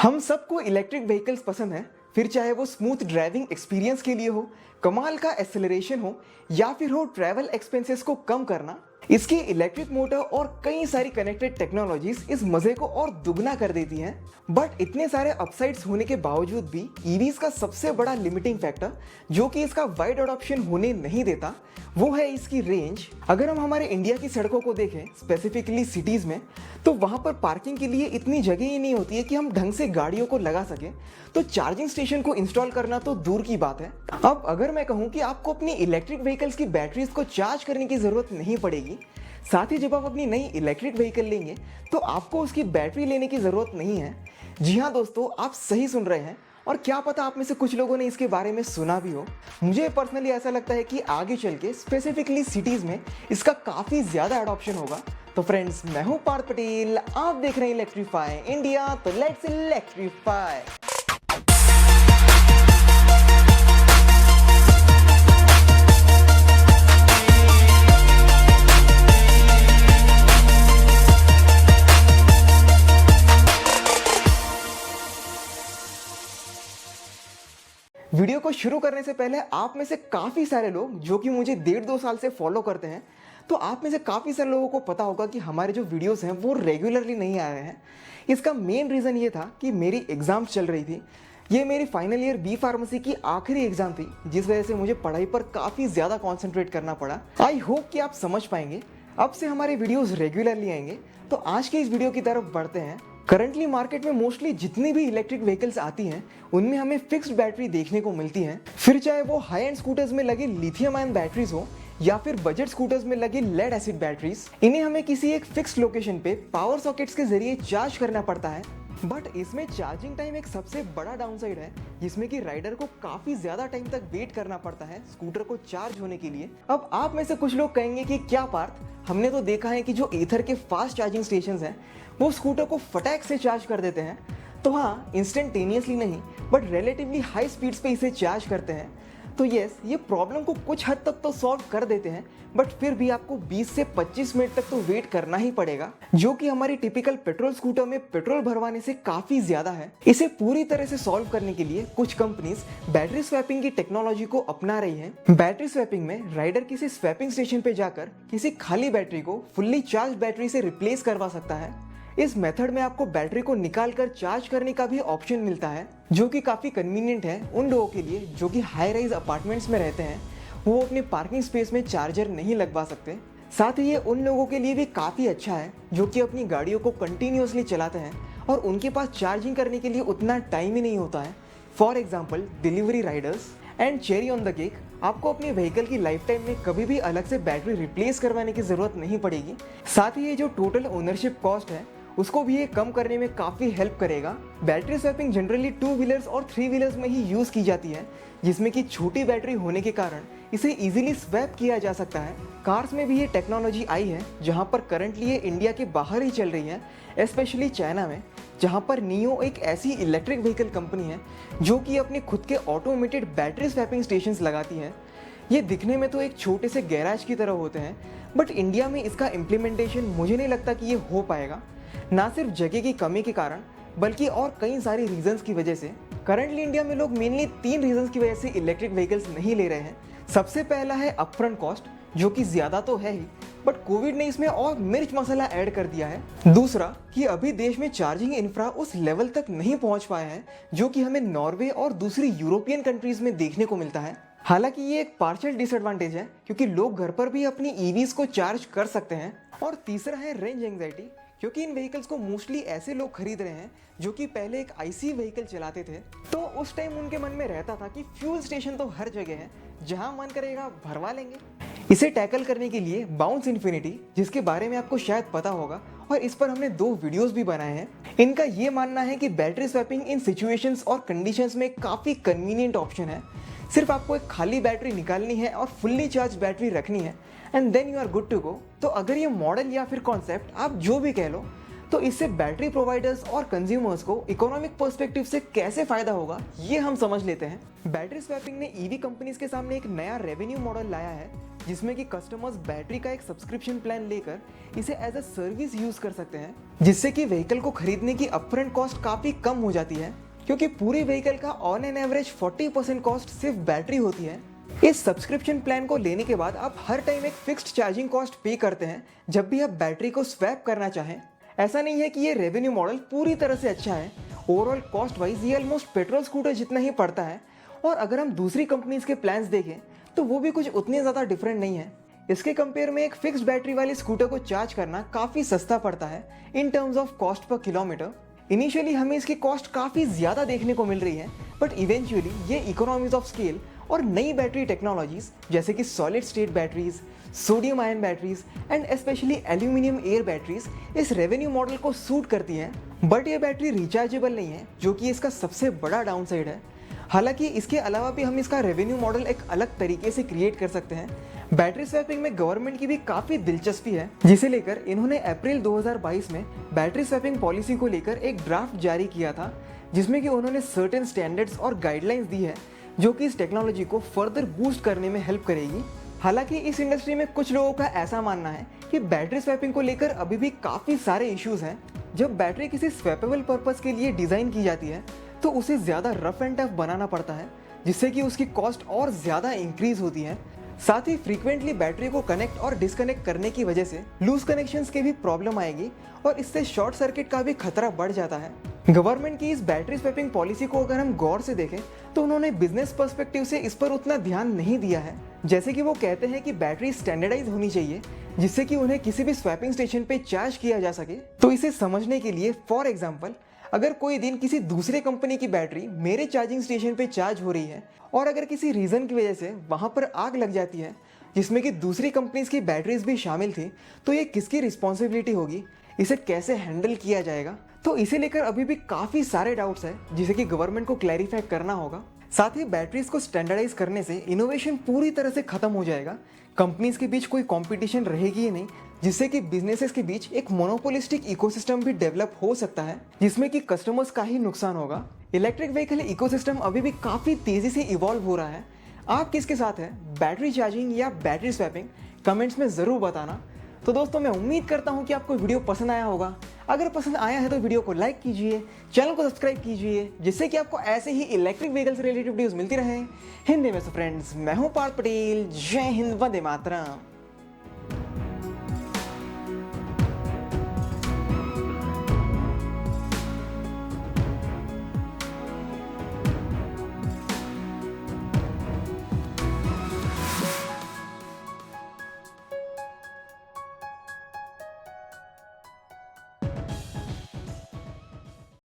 हम सबको electric vehicles पसंद है, फिर चाहे वो स्मूथ ड्राइविंग एक्सपीरियंस के लिए हो, कमाल का एक्सेलरेशन हो या फिर हो ट्रैवल एक्सपेंसेस को कम करना। इसके इलेक्ट्रिक मोटर और कई सारी कनेक्टेड टेक्नोलॉजीज इस मजे को और दुगना कर देती हैं। बट इतने सारे अपसाइड्स होने के बावजूद भी ईवीज का सबसे बड़ा लिमिटिंग फैक्टर जो कि इसका वाइड अडॉप्शन होने नहीं देता वो है इसकी रेंज। अगर हम हमारे इंडिया की सड़कों को देखें, स्पेसिफिकली सिटीज में, तो वहां पर पार्किंग के लिए इतनी जगह ही नहीं होती है कि हम ढंग से गाड़ियों को लगा सकें, तो चार्जिंग स्टेशन को इंस्टॉल करना तो दूर की बात है। अब अगर मैं कहूं कि आपको अपनी इलेक्ट्रिक व्हीकल्स की बैटरीज को चार्ज करने की जरूरत नहीं पड़ेगी, साथ ही जब आप अपनी नई इलेक्ट्रिक व्हीकल लेंगे तो आपको उसकी बैटरी लेने की जरूरत नहीं है। जी हाँ दोस्तों, आप सही सुन रहे हैं, और क्या पता आप में से कुछ लोगों ने इसके बारे में सुना भी हो। मुझे पर्सनली ऐसा लगता है कि आगे चल के स्पेसिफिकली सिटीज में इसका काफी ज्यादा एडॉप्शन होगा। तो फ्रेंड्स, मैं हूं पार्थ पटेल, आप देख रहे हैं इलेक्ट्रीफाई इंडिया, तो लेट्स इलेक्ट्रीफाई। वीडियो को शुरू करने से पहले आप में से काफ़ी सारे लोग जो कि मुझे 1.5-2 साल से फॉलो करते हैं, तो आप में से काफ़ी सारे लोगों को पता होगा कि हमारे जो वीडियोस हैं वो रेगुलरली नहीं आ रहे हैं। इसका मेन रीज़न ये था कि मेरी एग्ज़ाम्स चल रही थी। ये मेरी फाइनल ईयर बी फार्मेसी की आखिरी एग्ज़ाम थी, जिस वजह से मुझे पढ़ाई पर काफ़ी ज़्यादा कॉन्सेंट्रेट करना पड़ा। आई होप कि आप समझ पाएंगे। अब से हमारे वीडियोज़ रेगुलरली आएंगे। तो आज के इस वीडियो की तरफ बढ़ते हैं। करंटली मार्केट में मोस्टली जितनी भी इलेक्ट्रिक व्हीकल्स आती हैं उनमें हमें फिक्स्ड बैटरी देखने को मिलती है। फिर चाहे वो हाई एंड स्कूटर्स में लगे लिथियम आयन बैटरीज हो या फिर बजट स्कूटर्स में लगे लेड एसिड बैटरीज, इन्हें हमें किसी एक फिक्स्ड लोकेशन पे पावर सॉकेट्स के जरिए चार्ज करना पड़ता है। बट इसमें चार्जिंग टाइम एक सबसे बड़ा डाउनसाइड है, जिसमें कि राइडर को काफी ज्यादा टाइम तक वेट करना पड़ता है स्कूटर को चार्ज होने के लिए। अब आप में से कुछ लोग कहेंगे कि क्या पार्थ, हमने तो देखा है कि जो ईथर के फास्ट चार्जिंग स्टेशंस हैं वो स्कूटर को फटाक से चार्ज कर देते हैं। तो हाँ, इंस्टेंटेनियसली नहीं बट रिलेटिवली हाई स्पीड्स पे इसे चार्ज करते हैं। तो यस, ये प्रॉब्लम को कुछ हद तक तो सॉल्व कर देते हैं, बट फिर भी आपको 20 से 25 मिनट तक तो वेट करना ही पड़ेगा, जो कि हमारी टिपिकल पेट्रोल स्कूटर में पेट्रोल भरवाने से काफी ज्यादा है। इसे पूरी तरह से सॉल्व करने के लिए कुछ कंपनीज बैटरी स्वैपिंग की टेक्नोलॉजी को अपना रही है। बैटरी स्वैपिंग में राइडर किसी स्वैपिंग स्टेशन पे जाकर किसी खाली बैटरी को फुल्ली चार्ज बैटरी से रिप्लेस करवा सकता है। इस मेथड में आपको बैटरी को निकालकर चार्ज करने का भी ऑप्शन मिलता है, जो कि काफ़ी कन्वीनियंट है उन लोगों के लिए जो कि हाई राइज अपार्टमेंट्स में रहते हैं। वो अपने पार्किंग स्पेस में चार्जर नहीं लगवा सकते। साथ ही ये उन लोगों के लिए भी काफ़ी अच्छा है जो कि अपनी गाड़ियों को कंटिन्यूसली चलाते हैं और उनके पास चार्जिंग करने के लिए उतना टाइम ही नहीं होता है। For example delivery Riders. And cherry on the cake, आपको अपनी व्हीकल की लाइफ टाइम में कभी भी अलग से बैटरी रिप्लेस करवाने की ज़रूरत नहीं पड़ेगी। साथ ही ये जो टोटल ओनरशिप कॉस्ट है उसको भी ये कम करने में काफ़ी हेल्प करेगा। बैटरी स्वैपिंग जनरली 2 व्हीलर्स और 3 व्हीलर्स में ही यूज़ की जाती है, जिसमें कि छोटी बैटरी होने के कारण इसे इजीली स्वैप किया जा सकता है। कार्स में भी ये टेक्नोलॉजी आई है, जहां पर करंटली ये इंडिया के बाहर ही चल रही है, स्पेशली चाइना में, जहां पर नियो एक ऐसी इलेक्ट्रिक व्हीकल कंपनी है जो कि अपने खुद के ऑटोमेटेड बैटरी स्वैपिंग स्टेशंस लगाती है। ये दिखने में तो एक छोटे से गैराज की तरह होते हैं, बट इंडिया में इसका इम्प्लीमेंटेशन मुझे नहीं लगता कि ये हो पाएगा, ना सिर्फ जगह की कमी के कारण बल्कि और कई सारी रीजंस की वजह से। करंटली इंडिया में लोग मेनली 3 रीजंस की वजह से इलेक्ट्रिक व्हीकल्स नहीं ले रहे हैं। सबसे पहला है अपफ्रंट कॉस्ट, जो कि ज्यादा तो है ही, बट कोविड ने इसमें और मिर्च मसाला ऐड कर दिया है। दूसरा कि अभी देश में चार्जिंग इंफ्रा उस लेवल तक नहीं पहुंच पाया है जो कि हमें नॉर्वे और दूसरी यूरोपियन कंट्रीज में देखने को मिलता है। हालांकि ये एक पार्शियल डिसएडवांटेज है, क्योंकि लोग घर पर भी अपनी ईवीज को चार्ज कर सकते हैं। और तीसरा है रेंज एंग्जाइटी, क्योंकि इन व्हीकल्स को मोस्टली ऐसे लोग खरीद रहे हैं जो कि पहले एक आईसी व्हीकल चलाते थे, तो उस टाइम उनके मन में रहता था कि फ्यूल स्टेशन तो हर जगह है, जहां मन करेगा भरवा लेंगे। इसे टैकल करने के लिए बाउंस इन्फिनिटी, जिसके बारे में आपको शायद पता होगा और इस पर हमने 2 वीडियोस भी बनाए हैं, इनका ये मानना है कि बैटरी स्वैपिंग इन सिचुएशंस और कंडीशंस में काफ़ी कन्वीनियंट ऑप्शन है। सिर्फ आपको एक खाली बैटरी निकालनी है और फुल्ली चार्ज बैटरी रखनी है, and then you are good to go. तो अगर ये मॉडल या फिर कॉन्सेप्ट आप जो भी कह लो, तो इससे बैटरी प्रोवाइडर्स और कंज्यूमर्स को इकोनॉमिक पर्सपेक्टिव से कैसे फायदा होगा ये हम समझ लेते हैं। बैटरी स्वैपिंग ने ईवी कंपनीज के सामने एक नया रेवेन्यू मॉडल लाया है, जिसमें कि कस्टमर्स बैटरी का एक सब्सक्रिप्शन प्लान लेकर इसे एज अ सर्विस यूज कर सकते हैं, जिससे कि व्हीकल को खरीदने की अपफ्रंट कॉस्ट काफी कम हो जाती है, क्योंकि पूरे व्हीकल का ऑन एन एवरेज 40% कॉस्ट सिर्फ बैटरी होती है। इस सब्सक्रिप्शन प्लान को लेने के बाद आप हर टाइम एक फिक्स्ड चार्जिंग कॉस्ट पे करते हैं जब भी आप बैटरी को स्वैप करना चाहें। ऐसा नहीं है कि ये रेवेन्यू मॉडल पूरी तरह से अच्छा है, ओवरऑल कॉस्ट वाइज ये ऑलमोस्ट पेट्रोल स्कूटर जितना ही पड़ता है, और अगर हम दूसरी कंपनीज के प्लान्स देखें तो वो भी कुछ उतने ज़्यादा डिफरेंट नहीं है। इसके कंपेयर में एक फिक्स्ड बैटरी वाले स्कूटर को चार्ज करना काफ़ी सस्ता पड़ता है in terms of cost per kilometre. Initially हमें इसकी कॉस्ट काफ़ी ज़्यादा देखने को मिल रही है, बट इवेंचुअली ये इकोनॉमीज ऑफ स्केल और नई बैटरी टेक्नोलॉजीज जैसे कि solid state batteries, sodium ion batteries and specially aluminium air batteries इस रेवेन्यू मॉडल को सूट करती हैं। बट ये बैटरी रिचार्जेबल नहीं है, जो कि इसका सबसे बड़ा डाउनसाइड है। हालांकि इसके अलावा भी हम इसका रेवेन्यू मॉडल एक अलग तरीके से क्रिएट कर सकते हैं। बैटरी स्वैपिंग में गवर्नमेंट की भी काफ़ी दिलचस्पी है, जिसे लेकर इन्होंने अप्रैल 2022 में बैटरी स्वैपिंग पॉलिसी को लेकर एक ड्राफ्ट जारी किया था, जिसमें कि उन्होंने सर्टेन स्टैंडर्ड्स और गाइडलाइंस दी है जो कि इस टेक्नोलॉजी को फर्दर बूस्ट करने में हेल्प करेगी। हालांकि इस इंडस्ट्री में कुछ लोगों का ऐसा मानना है कि बैटरी स्वैपिंग को लेकर अभी भी काफ़ी सारे इश्यूज हैं। जब बैटरी किसी स्वैपेबल पर्पस के लिए डिज़ाइन की जाती है तो उसे ज़्यादा रफ एंड टफ बनाना पड़ता है, जिससे कि उसकी कॉस्ट और ज़्यादा इंक्रीज होती है। साथ ही फ्रीक्वेंटली बैटरी को कनेक्ट और डिस्कनेक्ट करने की वजह से लूज कनेक्शंस की भी प्रॉब्लम आएगी और इससे शॉर्ट सर्किट का भी खतरा बढ़ जाता है। गवर्नमेंट की इस बैटरी स्वैपिंग पॉलिसी को अगर हम गौर से देखें तो उन्होंने बिजनेस पर्सपेक्टिव से इस पर उतना ध्यान नहीं दिया है। जैसे कि वो कहते हैं कि बैटरी स्टैंडर्डाइज होनी चाहिए, जिससे कि उन्हें किसी भी स्वैपिंग स्टेशन पे चार्ज किया जा सके। तो इसे समझने के लिए फॉर एग्जाम्पल, अगर कोई दिन किसी दूसरे कंपनी की बैटरी मेरे चार्जिंग स्टेशन पे चार्ज हो रही है और अगर किसी रीज़न की वजह से वहाँ पर आग लग जाती है जिसमें कि दूसरी कंपनीज की बैटरीज भी शामिल थी, तो ये किसकी रिस्पॉन्सिबिलिटी होगी, इसे कैसे हैंडल किया जाएगा। तो इसे लेकर अभी भी काफ़ी सारे डाउट्स हैं जिसे कि गवर्नमेंट को क्लैरिफाई करना होगा। साथ ही बैटरीज को स्टैंडर्डाइज करने से इनोवेशन पूरी तरह से खत्म हो जाएगा, कंपनीज के बीच कोई कंपटीशन रहेगी ही नहीं, जिससे कि बिजनेसेस के बीच एक मोनोपोलिस्टिक इकोसिस्टम भी डेवलप हो सकता है, जिसमें कि कस्टमर्स का ही नुकसान होगा। इलेक्ट्रिक व्हीकल इकोसिस्टम अभी भी काफ़ी तेज़ी से इवॉल्व हो रहा है। आप किसके साथ हैं, बैटरी चार्जिंग या बैटरी स्वैपिंग? कमेंट्स में ज़रूर बताना। तो दोस्तों, मैं उम्मीद करता हूँ कि आपको वीडियो पसंद आया होगा। अगर पसंद आया है तो वीडियो को लाइक कीजिए, चैनल को सब्सक्राइब कीजिए, जिससे कि आपको ऐसे ही इलेक्ट्रिक व्हीकल से रिलेटेड वीडियोस मिलती रहे हिंदी में। सो फ्रेंड्स, मैं हूँ पार्थ पटेल। जय हिंद, वंदे मातरम।